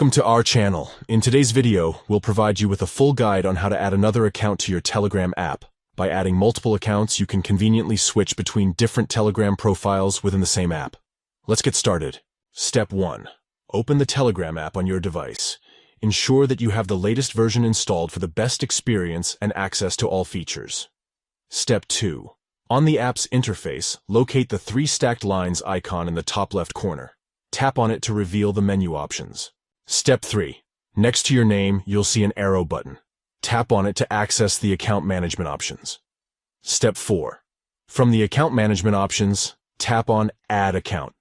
Welcome to our channel. In today's video, we'll provide you with a full guide on how to add another account to your Telegram app. By adding multiple accounts, you can conveniently switch between different Telegram profiles within the same app. Let's get started. Step 1. Open the Telegram app on your device. Ensure that you have the latest version installed for the best experience and access to all features. Step 2. On the app's interface, locate the 3 stacked lines icon in the top left corner. Tap on it to reveal the menu options. Step 3. Next to your name, you'll see an arrow button. Tap on it to access the account management options. Step 4. From the account management options, tap on Add Account.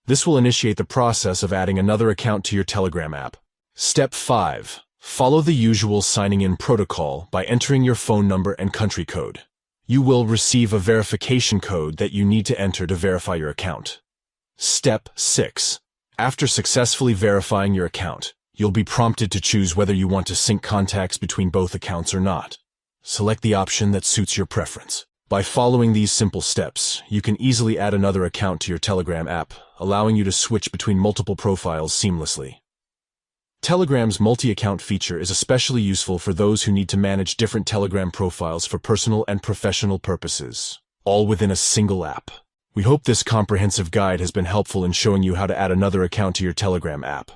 This will initiate the process of adding another account to your Telegram app. Step 5. Follow the usual signing in protocol by entering your phone number and country code. You will receive a verification code that you need to enter to verify your account. Step 6. After successfully verifying your account, you'll be prompted to choose whether you want to sync contacts between both accounts or not. Select the option that suits your preference. By following these simple steps, you can easily add another account to your Telegram app, allowing you to switch between multiple profiles seamlessly. Telegram's multi-account feature is especially useful for those who need to manage different Telegram profiles for personal and professional purposes, all within a single app. We hope this comprehensive guide has been helpful in showing you how to add another account to your Telegram app.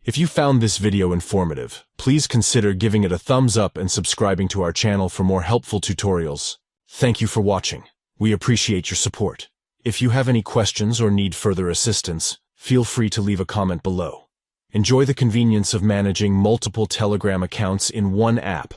If you found this video informative, please consider giving it a thumbs up and subscribing to our channel for more helpful tutorials. Thank you for watching. We appreciate your support. If you have any questions or need further assistance, feel free to leave a comment below. Enjoy the convenience of managing multiple Telegram accounts in one app.